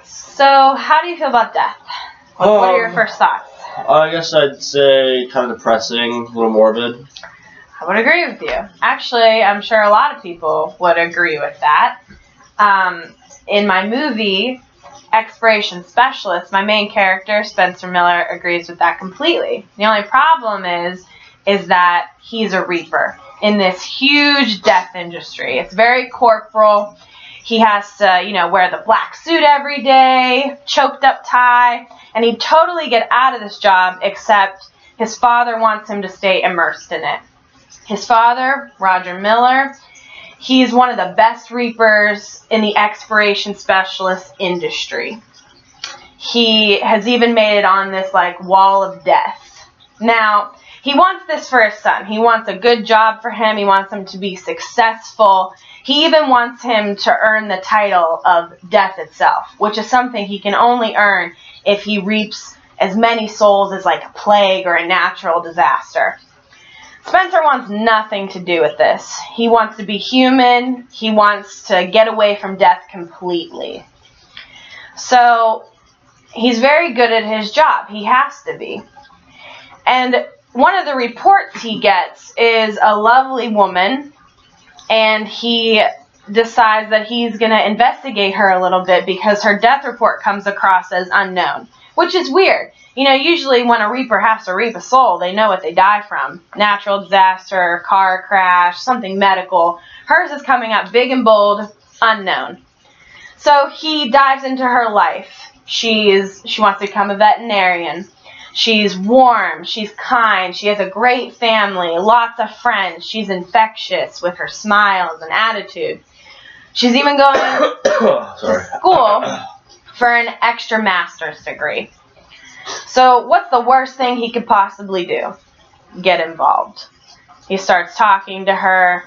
So, how do you feel about death? What are your first thoughts? I guess I'd say kind of depressing, a little morbid. I would agree with you. Actually, I'm sure a lot of people would agree with that. In my movie, Expiration Specialist, my main character, Spencer Miller, agrees with that completely. The only problem is that he's a reaper in this huge death industry. It's very corporal. He has to, wear the black suit every day, choked up tie, and he'd totally get out of this job, except his father wants him to stay immersed in it. His father, Roger Miller, he's one of the best reapers in the Expiration Specialist industry. He has even made it on this, wall of death. Now, he wants this for his son. He wants a good job for him. He wants him to be successful. He even wants him to earn the title of death itself, which is something he can only earn if he reaps as many souls as a plague or a natural disaster. Spencer wants nothing to do with this. He wants to be human. He wants to get away from death completely. So he's very good at his job. He has to be. And one of the reports he gets is a lovely woman, and he decides that he's going to investigate her a little bit because her death report comes across as unknown, which is weird. Usually when a reaper has to reap a soul, they know what they die from. Natural disaster, car crash, something medical. Hers is coming up big and bold, unknown. So he dives into her life. She wants to become a veterinarian. She's warm, she's kind, she has a great family, lots of friends. She's infectious with her smiles and attitude. She's even going to school for an extra master's degree. So what's the worst thing he could possibly do? Get involved. He starts talking to her.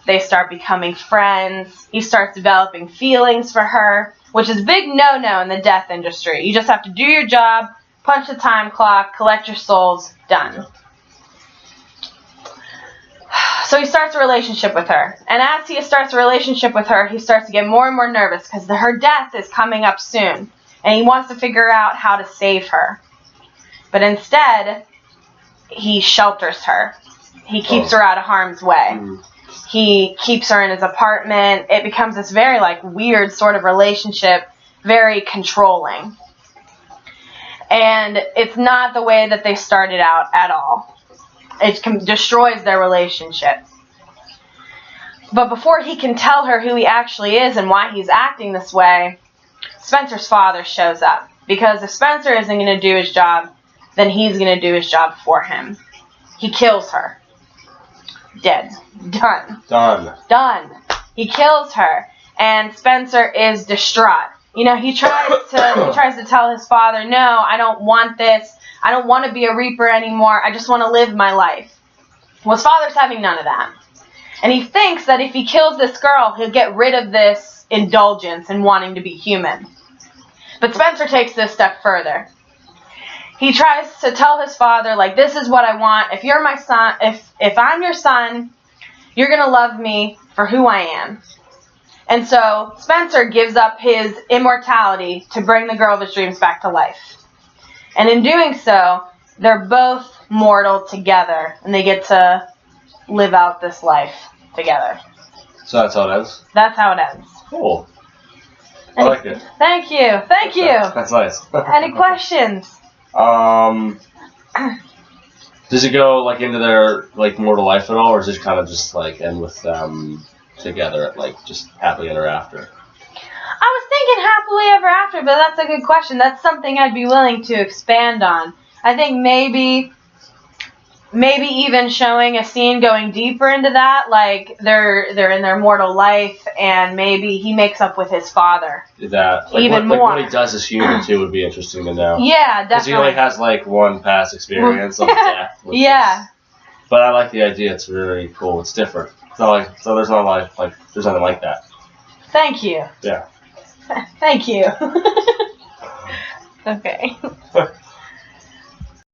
They start becoming friends. He starts developing feelings for her, which is a big no-no in the death industry. You just have to do your job, punch the time clock, collect your souls, done. So he starts a relationship with her. And as he starts a relationship with her, he starts to get more and more nervous because her death is coming up soon. And he wants to figure out how to save her. But instead, he shelters her. He keeps her out of harm's way. He keeps her in his apartment. It becomes this very weird sort of relationship, very controlling. And it's not the way that they started out at all. It destroys their relationship. But before he can tell her who he actually is and why he's acting this way, Spencer's father shows up. Because if Spencer isn't going to do his job, then he's going to do his job for him. He kills her. Dead. Done. Done. He kills her. And Spencer is distraught. He tries to tell his father, no, I don't want this. I don't want to be a reaper anymore. I just want to live my life. Well, his father's having none of that. And he thinks that if he kills this girl, he'll get rid of this indulgence in wanting to be human. But Spencer takes this step further. He tries to tell his father, this is what I want. If you're my son, if I'm your son, you're going to love me for who I am. And so Spencer gives up his immortality to bring the girl of his dreams back to life. And in doing so, they're both mortal together, and they get to live out this life together. So that's how it ends? That's how it ends. Cool. I like it. Thank you. That's nice. Any questions? Does it go into their mortal life at all, or is it kind of just end with them together just happily ever after? I was thinking happily ever after, but that's a good question. That's something I'd be willing to expand on. I think maybe even showing a scene going deeper into that, they're in their mortal life, and maybe he makes up with his father. That even more. What he does as human too would be interesting to know. Yeah, definitely. Because he only has one past experience of death. Yeah. But I like the idea. It's really cool. It's different. It's not so there's not there's nothing like that. Thank you. Yeah. Thank you. Okay.